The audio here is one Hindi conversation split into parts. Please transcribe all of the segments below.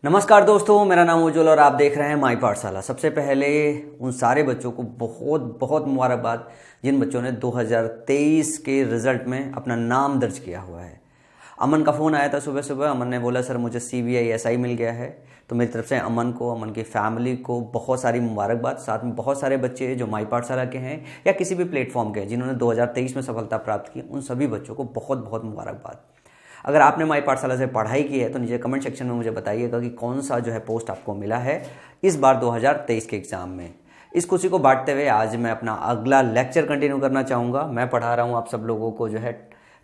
नमस्कार दोस्तों, मेरा नाम उज्ज्वल और आप देख रहे हैं माई पाठशाला। सबसे पहले उन सारे बच्चों को बहुत बहुत मुबारकबाद जिन बच्चों ने 2023 के रिज़ल्ट में अपना नाम दर्ज किया हुआ है। अमन का फ़ोन आया था सुबह सुबह। अमन ने बोला सर मुझे CBI SI मिल गया है। तो मेरी तरफ से अमन को, अमन की फैमिली को बहुत सारी मुबारकबाद। साथ में बहुत सारे बच्चे जो माई पाठशाला के हैं या किसी भी प्लेटफॉर्म के हैं जिन्होंने 2023 में सफलता प्राप्त की, उन सभी बच्चों को बहुत बहुत मुबारकबाद। अगर आपने माई पाठशाला से पढ़ाई की है तो नीचे कमेंट सेक्शन में मुझे बताइएगा कि कौन सा जो है पोस्ट आपको मिला है इस बार 2023 के एग्ज़ाम में। इस खुशी को बांटते हुए आज मैं अपना अगला लेक्चर कंटिन्यू करना चाहूँगा। मैं पढ़ा रहा हूँ आप सब लोगों को जो है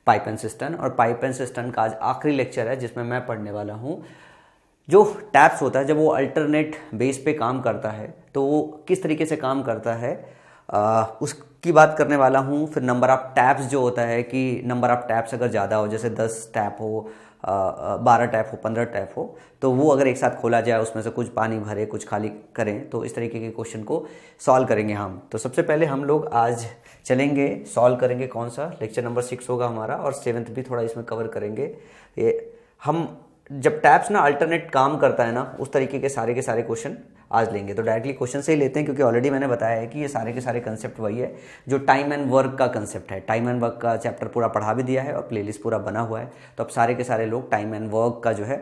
पाइप एंड सिस्टम, और पाइप एंड सिस्टम का आज आखिरी लेक्चर है जिसमें मैं पढ़ने वाला हूँ जो टैप्स होता है जब वो अल्टरनेट बेस पे काम करता है तो वो किस तरीके से काम करता है उसकी बात करने वाला हूँ। फिर नंबर ऑफ टैप्स जो होता है कि नंबर ऑफ टैप्स अगर ज़्यादा हो, जैसे 10 टैप हो, 12 टैप हो, 15 टैप हो, तो वो अगर एक साथ खोला जाए, उसमें से कुछ पानी भरे कुछ खाली करें, तो इस तरीके के क्वेश्चन को सॉल्व करेंगे हम। तो सबसे पहले हम लोग आज चलेंगे सॉल्व करेंगे कौन सा लेक्चर नंबर 6 होगा हमारा, और 7th भी थोड़ा इसमें कवर करेंगे। ये हम जब टैप्स ना अल्टरनेट काम करता है ना, उस तरीके के सारे क्वेश्चन आज लेंगे। तो डायरेक्टली क्वेश्चन से ही लेते हैं क्योंकि ऑलरेडी मैंने बताया है कि ये सारे के सारे कंसेप्ट वही है जो टाइम एंड वर्क का कंसेप्ट है। टाइम एंड वर्क का चैप्टर पूरा पढ़ा भी दिया है और प्लेलिस्ट पूरा बना हुआ है। तो अब सारे के सारे लोग टाइम एंड वर्क का जो है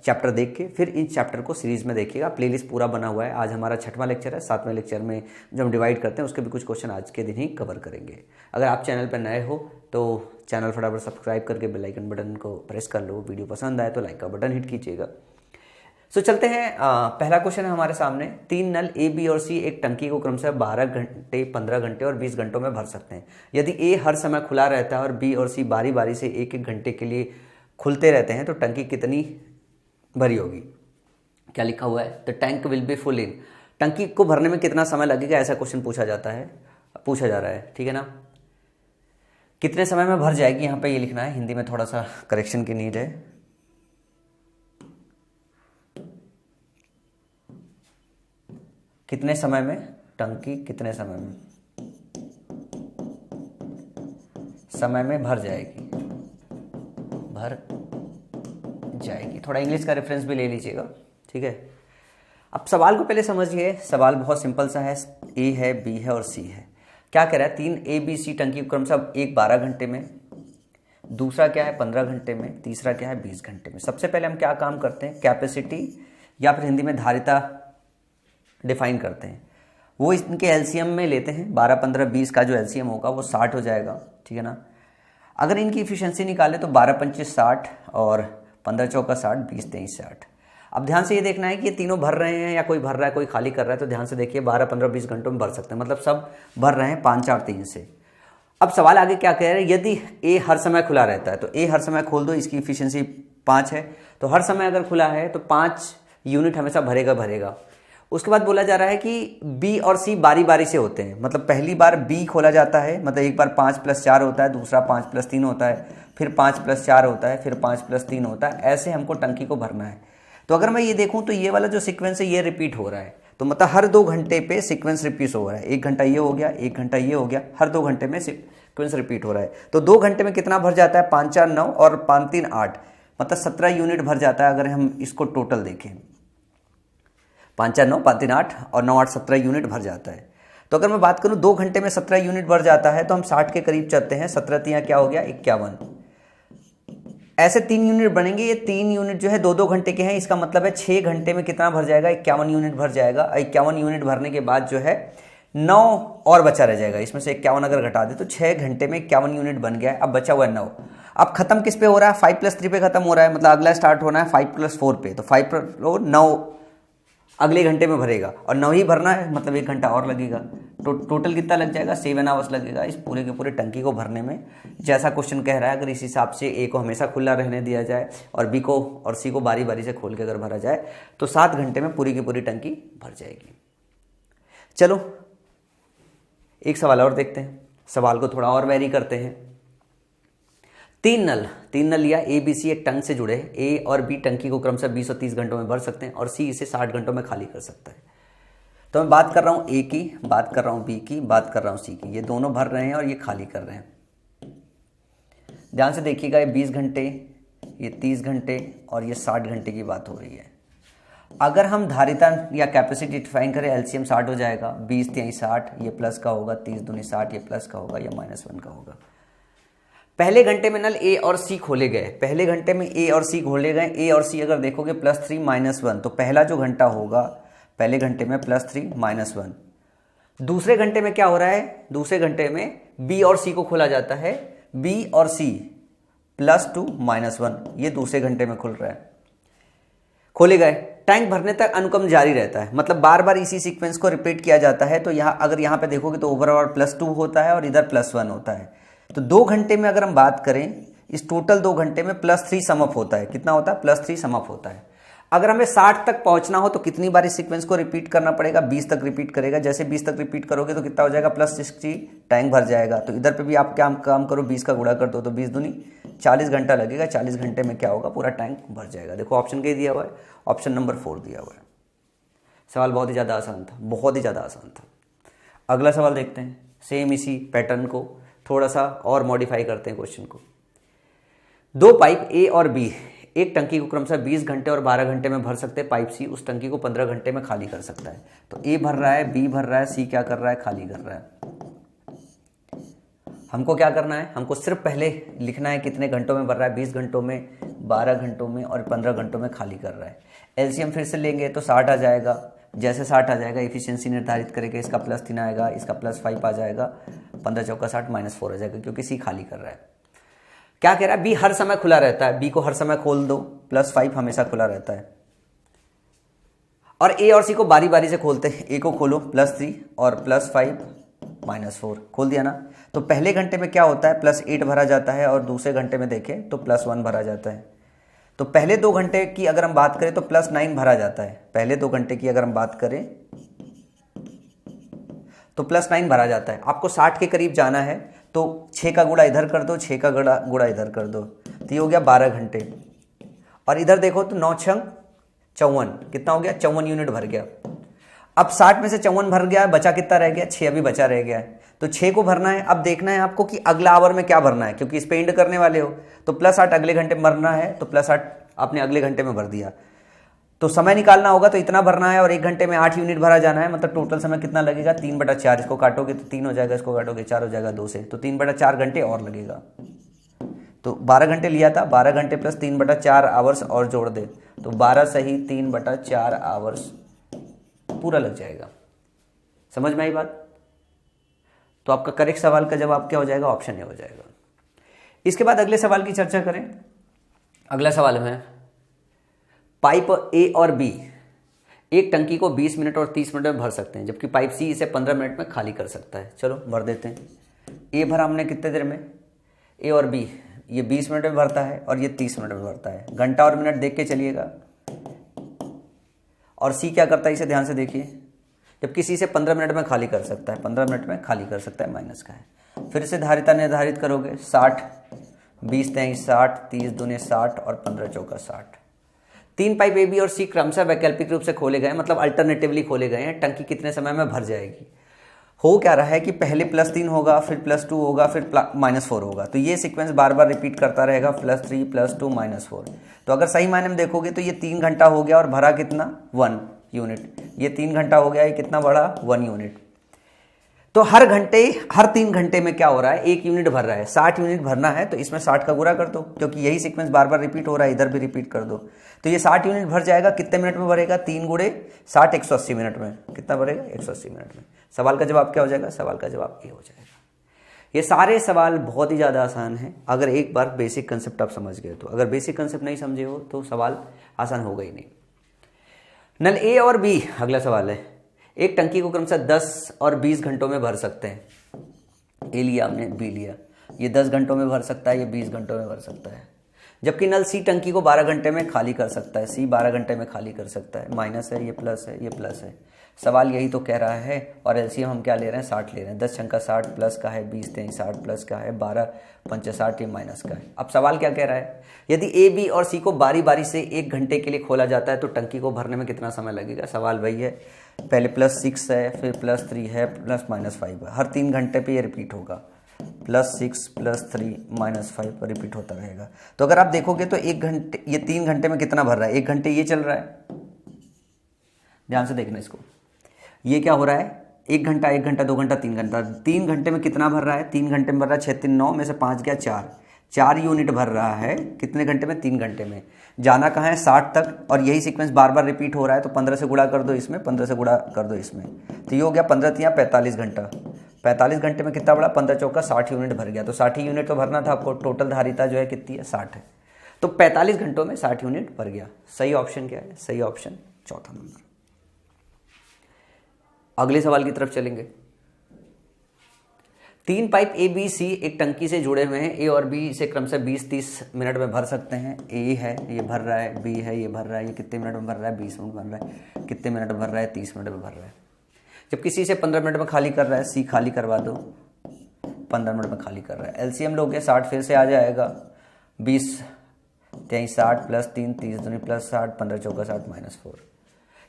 चैप्टर देख के फिर इस चैप्टर को सीरीज़ में देखिएगा। प्लेलिस्ट पूरा बना हुआ है। आज हमारा 6वां लेक्चर है। 7वें लेक्चर में जो हम डिवाइड करते हैं उसके भी कुछ क्वेश्चन आज के दिन ही कवर करेंगे। अगर आप चैनल पर नए हो तो चैनल फटाफट सब्सक्राइब करके बेल आइकन बटन को प्रेस कर लो। वीडियो पसंद आए तो लाइक का बटन हिट कीजिएगा। सो चलते हैं। पहला क्वेश्चन है हमारे सामने। 3 नल A, B और C एक टंकी को क्रमशः 12 घंटे, 15 घंटे और 20 घंटों में भर सकते हैं। यदि A हर समय खुला रहता है और B और C बारी बारी से एक एक घंटे के लिए खुलते रहते हैं तो टंकी कितनी भरी होगी। क्या लिखा हुआ है? The tank will be full in. टंकी को भरने में कितना समय लगेगा, ऐसा क्वेश्चन पूछा जा रहा है। ठीक है ना। कितने समय में भर जाएगी, यहाँ पे ये लिखना है। हिंदी में थोड़ा सा करेक्शन की नीड है। कितने समय में टंकी कितने समय में भर जाएगी। थोड़ा इंग्लिश का रेफरेंस भी ले लीजिएगा। ठीक है। अब सवाल को पहले समझिए। सवाल बहुत सिंपल सा है। A है, B है और C है। क्या कह रहा है? 3 A, B, C टंकी को क्रमशः एक 12 घंटे में, दूसरा क्या है 15 घंटे में, तीसरा क्या है 20 घंटे में। सबसे पहले हम क्या काम करते हैं? कैपेसिटी या फिर हिंदी में धारिता डिफाइन करते हैं। वो इनके LCM में लेते हैं। 12, 15, 20 का जो LCM होगा वो 60 हो जाएगा। ठीक है ना। अगर इनकी इफिशिएंसी निकाले तो 12, 25, 60 और 15, 4, 60, 20, 23, 60। अब ध्यान से ये देखना है कि ये तीनों भर रहे हैं या कोई भर रहा है, कोई खाली कर रहा है। तो ध्यान से देखिए 12, 15, 20 घंटों में भर सकते हैं, मतलब सब भर रहे हैं 5, 4, 3 से। अब सवाल आगे क्या कह रहे हैं? यदि A हर समय खुला रहता है तो A हर समय खोल दो, इसकी इफिशियंसी 5 है तो हर समय अगर खुला है तो 5 यूनिट हमेशा भरेगा। उसके बाद बोला जा रहा है कि B और C बारी बारी से होते हैं। मतलब पहली बार B खोला जाता है, मतलब एक बार 5 + 4 होता है, दूसरा 5 + 3 होता है, फिर 5 + 4 होता है, फिर 5 + 3 होता है। ऐसे हमको टंकी को भरना है। तो अगर मैं ये देखूं तो ये वाला जो सीक्वेंस है ये रिपीट हो रहा है। तो मतलब हर 2 घंटे पे सीक्वेंस रिपीट हो रहा है। 1 घंटा ये हो गया, 1 घंटा ये हो गया, हर 2 घंटे में सीक्वेंस रिपीट हो रहा है। तो 2 घंटे में कितना भर जाता है? 5, 4, 9 और 5, 3, 8, मतलब 17 यूनिट भर जाता है। अगर हम इसको टोटल देखें 5, 4, 9, 5, 3, 8 और 9, 8, 17 यूनिट भर जाता है। तो अगर मैं बात करूं 2 घंटे में 17 यूनिट भर जाता है तो हम 60 के करीब चलते हैं। 17 तियां क्या हो गया? 51। ऐसे 3 यूनिट बनेंगे। ये 3 यूनिट जो है 2-2 घंटे के हैं। इसका मतलब है 6 घंटे में कितना भर जाएगा? 51 यूनिट भर जाएगा। 51 यूनिट भरने के बाद जो है 9 और बचा रह जाएगा। इसमें से 51 अगर घटा दे तो 6 घंटे में 51 यूनिट बन गया है। अब बचा हुआ है 9। अब खत्म किस पे हो रहा है? 5 + 3 पे खत्म हो रहा है। मतलब अगला स्टार्ट होना है 5 + 4 पे। तो 5 + 4 9 अगले घंटे में भरेगा और 9 ही भरना है, मतलब 1 घंटा और लगेगा। तो टोटल कितना लग जाएगा? 7 आवर्स लगेगा इस पूरे के पूरे टंकी को भरने में। जैसा क्वेश्चन कह रहा है, अगर इस हिसाब से A को हमेशा खुला रहने दिया जाए और B को और C को बारी बारी से खोल के अगर भरा जाए तो 7 घंटे में पूरी की पूरी टंकी भर जाएगी। चलो एक सवाल और देखते हैं। सवाल को थोड़ा और वेरी करते हैं। 3 नल लिया A, B, C एक टंक से जुड़े। A और B टंकी को क्रमशः 20 और 30 घंटों में भर सकते हैं और C इसे 60 घंटों में खाली कर सकता है। तो मैं बात कर रहा हूँ A की, बात कर रहा हूँ B की, बात कर रहा हूँ C की। ये दोनों भर रहे हैं और ये खाली कर रहे हैं। ध्यान से देखिएगा, ये 20 घंटे, ये 30 घंटे और ये 60 घंटे की बात हो रही है। अगर हम धारिता या कैपेसिटी डिफाइन करें, एलसीएम 60 हो जाएगा, 20 3 60, ये प्लस का होगा, 30 दूनी 60, ये प्लस का होगा, ये -1 का होगा। पहले घंटे में नल ए और सी खोले गए, पहले घंटे में ए और सी खोले गए। ए और सी अगर देखोगे +3 -1, तो पहला जो घंटा होगा पहले घंटे में +3 -1। दूसरे घंटे में क्या हो रहा है, दूसरे घंटे में बी और सी को खोला जाता है, बी और सी +2 -1, ये दूसरे घंटे में खुल रहा है, खोले गए। टैंक भरने तक अनुक्रम जारी रहता है, मतलब बार बार इसी सीक्वेंस को रिपीट किया जाता है। तो यहाँ अगर यहाँ पे देखोगे तो ओवरऑल +2 होता है और इधर +1 होता है। तो 2 घंटे में अगर हम बात करें, इस टोटल 2 घंटे में +3 सम अप होता है। कितना होता है? +3 सम अप होता है। अगर हमें 60 तक पहुंचना हो तो कितनी बार इस सीक्वेंस को रिपीट करना पड़ेगा? 20 तक रिपीट करेगा। जैसे 20 तक रिपीट करोगे तो कितना हो जाएगा? +60 टैंक भर जाएगा। तो इधर पे भी आप क्या काम करो, 20 का गुणा कर दो, तो 20 दूनी 40 घंटा लगेगा। 40 घंटे में क्या होगा? पूरा टैंक भर जाएगा। देखो ऑप्शन क्या दिया हुआ है, ऑप्शन नंबर 4 दिया हुआ है। सवाल बहुत ही ज़्यादा आसान था, बहुत ही ज़्यादा आसान था। अगला सवाल देखते हैं, सेम इसी पैटर्न को थोड़ा सा और मॉडिफाई करते हैं क्वेश्चन को। 2 पाइप ए और बी एक टंकी को क्रमशः 20 घंटे और 12 घंटे में भर सकते हैं। पाइप सी उस टंकी को 15 घंटे में खाली कर सकता है। तो ए भर रहा है, बी भर रहा है, सी क्या कर रहा है? खाली कर रहा है। हमको क्या करना है? हमको सिर्फ पहले लिखना है कितने घंटों में भर रहा है। 20 घंटों में, 12 घंटों में और 15 घंटों में खाली कर रहा है। एलसीएम फिर से लेंगे तो 60 आ जाएगा। जैसे 60 आ जाएगा, एफिशिएंसी निर्धारित करेंगे, इसका +3 आएगा, इसका +5 आ जाएगा, 15 चौका 60 -4 आ जाएगा, क्योंकि सी खाली कर रहा है। क्या कह रहा है? बी हर समय खुला रहता है, बी को हर समय खोल दो, +5 हमेशा खुला रहता है। और ए और सी को बारी बारी से खोलते हैं। ए को खोलो +3 और +5 -4 खोल दिया ना। तो पहले घंटे में क्या होता है? +8 भरा जाता है और दूसरे घंटे में देखें तो +1 भरा जाता है। तो पहले 2 घंटे की अगर हम बात करें तो +9 भरा जाता है। पहले 2 घंटे की अगर हम बात करें तो +9 भरा जाता है। आपको 60 के करीब जाना है तो 6 का गुणा इधर कर दो, 6 का गुणा इधर कर दो, तो ये हो गया 12 घंटे। और इधर देखो तो 9 6 54, कितना हो गया? 54 यूनिट भर गया। अब 60 में से 54 भर गया, बचा कितना रह गया? 6 अभी बचा रह गया है। तो 6 को भरना है। अब देखना है आपको कि अगला आवर में क्या भरना है, क्योंकि इस पे एंड करने वाले हो। तो +8 अगले घंटे में भरना है, तो +8 आपने अगले घंटे में भर दिया। तो समय निकालना होगा तो इतना भरना है और 1 घंटे में 8 यूनिट भरा जाना है। मतलब टोटल समय कितना लगेगा? 3/4। इसको काटोगे तो 3 हो जाएगा, इसको काटोगे 4 हो जाएगा 2 से, तो 3/4 घंटे और लगेगा। तो 12 घंटे लिया था, 12 घंटे प्लस 3/4 आवर्स और जोड़ दे तो 12 सही 3/4 आवर्स पूरा लग जाएगा। समझ में आई बात? तो आपका करेक्ट सवाल का जवाब क्या हो जाएगा? ऑप्शन ए हो जाएगा। इसके बाद अगले सवाल की चर्चा करें। अगला सवाल है, पाइप ए और बी एक टंकी को 20 मिनट और 30 मिनट में भर सकते हैं, जबकि पाइप सी इसे 15 मिनट में खाली कर सकता है। चलो भर देते हैं। ए भरा हमने कितने देर में? ए और बी ये 20 मिनट में भरता है और ये 30 मिनट में भरता है। घंटा और मिनट देख के चलिएगा। और सी क्या करता है इसे ध्यान से देखिए, जबकि सी से 15 मिनट में खाली कर सकता है, 15 मिनट में खाली कर सकता है, माइनस का है। फिर से धारिता निर्धारित करोगे 60, 20 23 60, 30 दूने 60 और 15 चौका 60। 3 पाइप ए बी और सी क्रमशः वैकल्पिक रूप से खोले गए, मतलब अल्टरनेटिवली खोले गए हैं। टंकी कितने समय में भर जाएगी? हो क्या रहा है कि पहले +3 होगा, फिर +2 होगा, फिर -4 होगा। तो ये सीक्वेंस बार बार रिपीट करता रहेगा, +3 +2 -4। तो अगर सही मायने में देखोगे तो ये 3 घंटा हो गया और भरा कितना? 1 यूनिट। ये 3 घंटा हो गया, ये कितना बढ़ा? 1 यूनिट। तो हर 3 घंटे में क्या हो रहा है? 1 यूनिट भर रहा है। 60 यूनिट भरना है तो इसमें 60 का गुणा कर दो, क्योंकि यही सीक्वेंस बार बार रिपीट हो रहा है, इधर भी रिपीट कर दो। तो ये 60 यूनिट भर जाएगा। कितने मिनट में भरेगा? 3 गुणे 60 180 मिनट में। कितना भरेगा? 180 मिनट में। सवाल का जवाब क्या हो जाएगा? सवाल का जवाब ए हो जाएगा। ये सारे सवाल बहुत ही ज़्यादा आसान है अगर एक बार बेसिक कंसेप्ट आप समझ गए तो। अगर बेसिक कंसेप्ट नहीं समझे हो तो सवाल आसान होगा ही नहीं। नल ए और बी, अगला सवाल है, एक टंकी को क्रमशः 10 और 20 घंटों में भर सकते हैं। ए लिया हमने, बी लिया। ये 10 घंटों में भर सकता है, ये 20 घंटों में भर सकता है। जबकि नल सी टंकी को 12 घंटे में खाली कर सकता है। सी 12 घंटे में खाली कर सकता है। माइनस है, ये प्लस है, ये प्लस है। सवाल यही तो कह रहा है। और एलसीएम हम क्या ले रहे हैं? 60 ले रहे हैं। 10 छंका 60 प्लस का है, 20 23 60 प्लस का है, 12 पंच 60, ये माइनस का है। अब सवाल क्या कह रहा है? यदि ए बी और सी को बारी बारी से 1 घंटे के लिए खोला जाता है तो टंकी को भरने में कितना समय लगेगा? सवाल वही है। पहले +6 है, फिर +3 है, प्लस -5 है। हर 3 घंटे पे ये रिपीट होगा। +6 +3 -5 रिपीट होता रहेगा। तो अगर आप देखोगे तो 1 घंटे, ये 3 घंटे में कितना भर रहा है? 1 घंटे ये चल रहा है, ध्यान से देखना इसको। ये क्या हो रहा है, 1 घंटा 1 घंटा 2 घंटा 3 घंटा, 3 घंटे में कितना भर रहा है, 3 घंटे में भर रहा है 6 3 9 में से 5 गया 4 यूनिट भर रहा है कितने घंटे में, 3 घंटे में। जाना कहाँ है, 60 तक, और यही सीक्वेंस बार बार रिपीट हो रहा है, तो 15 से गुणा कर दो इसमें, 15 से गुणा कर दो इसमें, तो ये हो गया 15 तिया 45 घंटा। 45 घंटे में कितना बढ़ा, 15 चौका 60 यूनिट भर गया। तो 60 यूनिट तो भरना था आपको, टोटल धारिता जो है कितनी है, 60 है। तो 45 घंटों में 60 यूनिट भर गया। सही ऑप्शन क्या है, सही ऑप्शन चौथा नंबर। अगले सवाल की तरफ चलेंगे। 3 पाइप ए बी सी एक टंकी से जुड़े हुए हैं। ए और बी से क्रमशः 20-30 मिनट में भर सकते हैं। ए है, ये भर रहा है, बी है, ये भर रहा है, ये कितने मिनट में भर रहा है, 20 मिनट भर रहा है, कितने मिनट में भर रहा है, 30 मिनट में भर रहा है। जब किसी से 15 मिनट में खाली कर रहा है, सी खाली करवा दो, 15 मिनट में खाली कर रहा है। एलसीएम लोगे 60 फिर से आ जाएगा, 20 23 60 प्लस 3 30 दूनी प्लस 60, 15 चौका 60 माइनस 4।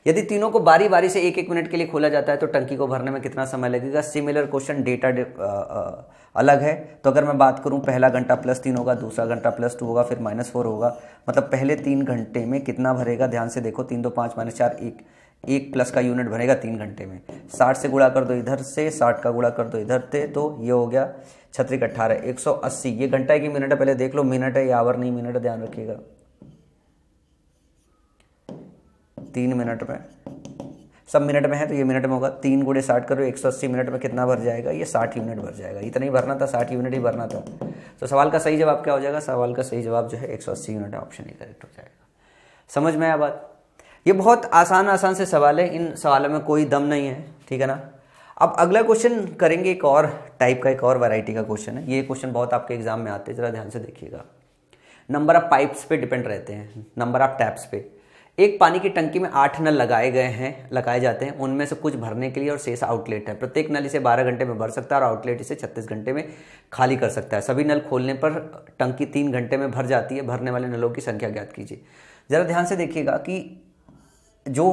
यदि तीनों को बारी बारी से 1-1 मिनट के लिए खोला जाता है तो टंकी को भरने में कितना समय लगेगा। सिमिलर क्वेश्चन, डेटा अलग है। तो अगर मैं बात करूं, पहला घंटा +3 होगा, दूसरा घंटा +2 होगा, फिर -4 होगा, मतलब पहले 3 घंटे में कितना भरेगा। ध्यान से देखो, 3 2 5 -4 1 प्लस का यूनिट भरेगा 3 घंटे में। 60 से गुणा कर दो इधर से, 60 का गुणा कर दो इधर से, तो ये हो गया 36 18 180। ये घंटा है कि मिनट है, पहले देख लो, मिनट है या आवर नहीं, मिनट, ध्यान रखिएगा। 3 मिनट में, सब मिनट में है तो ये मिनट में होगा। 3 × 60 करो, 180 मिनट में कितना भर जाएगा, ये 60 यूनिट भर जाएगा। इतना ही भरना था, 60 यूनिट ही भरना था। तो सवाल का सही जवाब क्या हो जाएगा, सवाल का सही जवाब जो है 180 यूनिट, ऑप्शन ही करेक्ट हो जाएगा। समझ में आया बात। ये बहुत आसान से सवाल है, इन सवालों में कोई दम नहीं है, ठीक है ना। अब अगला क्वेश्चन करेंगे, एक और टाइप का, एक और वैरायटी का क्वेश्चन है। ये क्वेश्चन बहुत आपके एग्जाम में आते हैं, जरा ध्यान से देखिएगा। नंबर ऑफ पाइप्स पे डिपेंड रहते हैं, नंबर ऑफ टैप्स पे। एक पानी की टंकी में 8 नल लगाए जाते हैं। उनमें से कुछ भरने के लिए और शेष आउटलेट है। प्रत्येक नल इसे 12 घंटे में भर सकता है और आउटलेट इसे 36 घंटे में खाली कर सकता है। सभी नल खोलने पर टंकी 3 घंटे में भर जाती है। भरने वाले नलों की संख्या ज्ञात कीजिए। जरा ध्यान से देखिएगा कि जो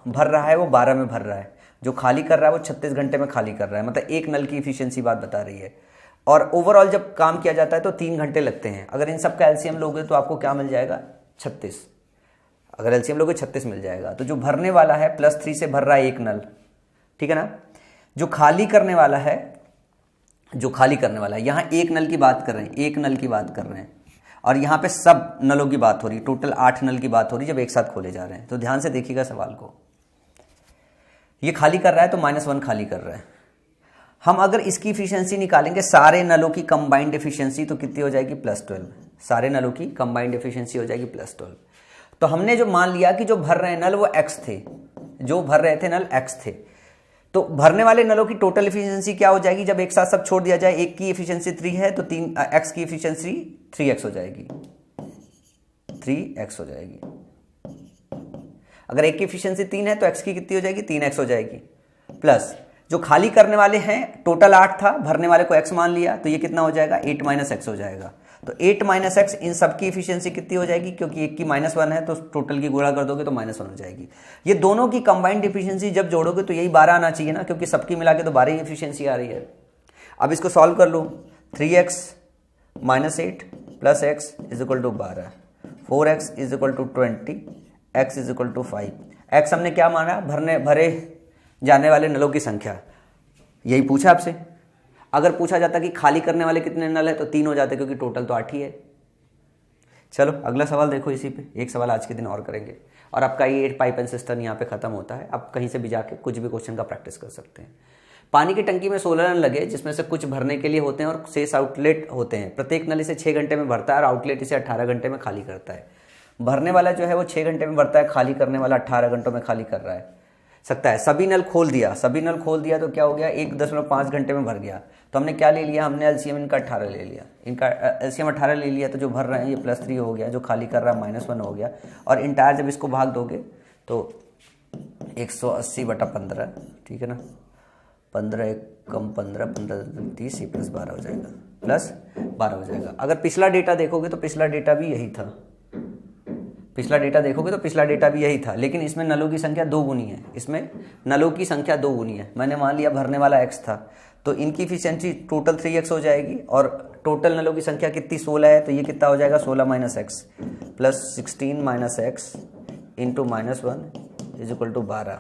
भर रहा है वो 12 में भर रहा है, जो खाली कर रहा है वो 36 घंटे में खाली कर रहा है, मतलब एक नल की इफिशियंसी बात बता रही है। और ओवरऑल जब काम किया जाता है तो 3 घंटे लगते हैं। अगर इन सब का एलसीएम लोगे तो आपको क्या मिल जाएगा, 36। अगर एलसीएम लोगे 36 मिल जाएगा। तो जो भरने वाला है +3 से भर रहा है एक नल, ठीक है ना। जो खाली करने वाला है, यहाँ एक नल की बात कर रहे हैं, एक नल की बात कर रहे हैं, और यहाँ पे सब नलों की बात हो रही, टोटल 8 नल की बात हो रही जब एक साथ खोले जा रहे हैं। तो ध्यान से देखिएगा सवाल को। ये खाली कर रहा है तो -1 खाली कर रहा है। हम अगर इसकी इफिशियंसी निकालेंगे, सारे नलों की कंबाइंड एफिशिएंसी, तो कितनी हो जाएगी, +12। सारे नलों की कंबाइंड एफिशिएंसी हो जाएगी +12। तो हमने जो मान लिया कि जो भर रहे नल वो x थे, जो भर रहे थे नल x थे। तो भरने वाले नलों की टोटल एफिशिएंसी क्या हो जाएगी, जब एक साथ सब छोड़ दिया जाए। एक की एफिशिएंसी 3 है तो x की एफिशिएंसी 3x हो जाएगी, 3x हो जाएगी। अगर एक की एफिशिएंसी 3 है तो x की कितनी हो जाएगी, 3x हो जाएगी। प्लस जो खाली करने वाले हैं, टोटल 8 था, भरने वाले को x मान लिया, तो ये कितना हो जाएगा, 8 - x हो जाएगा। तो 8 - x, इन सब की इफिशियंसी कितनी हो जाएगी, क्योंकि एक की -1 है तो टोटल की गुणा कर दोगे तो -1 हो जाएगी। ये दोनों की कंबाइंड इफिशियंसी जब जोड़ोगे तो यही 12 आना चाहिए ना, क्योंकि सबकी मिला के तो 12 ही इफिशियंसी आ रही है। अब इसको सॉल्व कर लो। 3x - 8 + x = 12, 4x = 20, x = 5। x हमने क्या माना, भरे जाने वाले नलों की संख्या, यही पूछा आपसे। अगर पूछा जाता कि खाली करने वाले कितने नल है तो 3 हो जाते, क्योंकि टोटल तो 8 ही है। चलो अगला सवाल देखो, इसी पे एक सवाल आज के दिन और करेंगे और आपका ये पाइप एंड सिस्टम यहाँ पे खत्म होता है। आप कहीं से भी जाके कुछ भी क्वेश्चन का प्रैक्टिस कर सकते हैं। पानी की टंकी में 16 नल लगे, जिसमें से कुछ भरने के लिए होते हैं और शेष आउटलेट होते हैं। प्रत्येक नल इसे 6 घंटे में भरता है और आउटलेट इसे 18 घंटे में खाली करता है। भरने वाला जो है वो 6 घंटे में भरता है, खाली करने वाला 18 घंटों में खाली कर रहा है सकता है। सभी नल खोल दिया तो क्या हो गया, 1.5 घंटे में भर गया। तो हमने क्या ले लिया, हमने एलसीएम इनका 18 ले लिया, इनका एलसीएम 18 ले लिया। तो जो भर रहे हैं ये +3 हो गया, जो खाली कर रहा है -1 हो गया। और इंटायर जब इसको भाग दोगे तो 180/15, ठीक है ना। 15 × 15, 15 × 30, +12 हो जाएगा, +12 हो जाएगा। अगर पिछला डेटा देखोगे तो पिछला डेटा भी यही था, लेकिन इसमें नलों की संख्या 2 गुनी है। इसमें नलों की संख्या 2 गुनी है। मैंने मान लिया भरने वाला x था, तो इनकी इफिशिएंसी टोटल 3x हो जाएगी और टोटल नलों की संख्या कितनी, 16 है। तो ये कितना हो जाएगा, 16 - x + 16 - x × -1 = 12।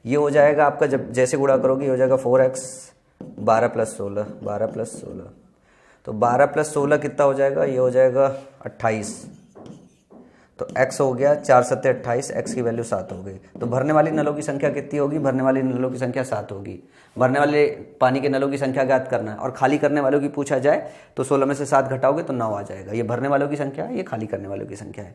ये हो जाएगा आपका, जब जैसे गुणा करोगे ये हो जाएगा 4x 12 + 16, 12 + 16, तो 12 + 16 कितना हो जाएगा, ये हो जाएगा 28। तो x हो गया 4 × 7 = 28, x की वैल्यू 7 हो गई। तो भरने वाली नलों की संख्या कितनी होगी, भरने वाली नलों की संख्या 7 होगी। भरने वाले पानी के नलों की संख्या ज्ञात करना है, और खाली करने वालों की पूछा जाए तो 16 में से 7 घटाओगे तो 9 आ जाएगा। ये भरने वालों की संख्या है, ये खाली करने वालों की संख्या है।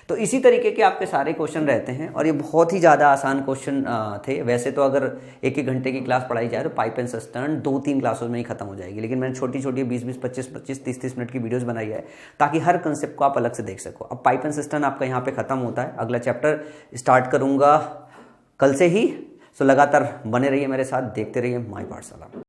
तो इसी तरीके के आपके सारे क्वेश्चन रहते हैं, और ये बहुत ही ज़्यादा आसान क्वेश्चन थे। वैसे तो अगर 1-1 घंटे की क्लास पढ़ाई जाए तो पाइप एंड सिस्टर्न 2-3 क्लासों में ही खत्म हो जाएगी, लेकिन मैंने छोटी छोटी 20-20, 25-25, 30-30 मिनट की वीडियोस बनाई है ताकि हर कंसेप्ट को आप अलग से देख सको। अब पाइप एंड सिस्टर्न आपका यहाँ पे खत्म होता है, अगला चैप्टर स्टार्ट करूँगा कल से ही। सो लगातार बने रहिए मेरे साथ, देखते रहिए माई पाठशाला।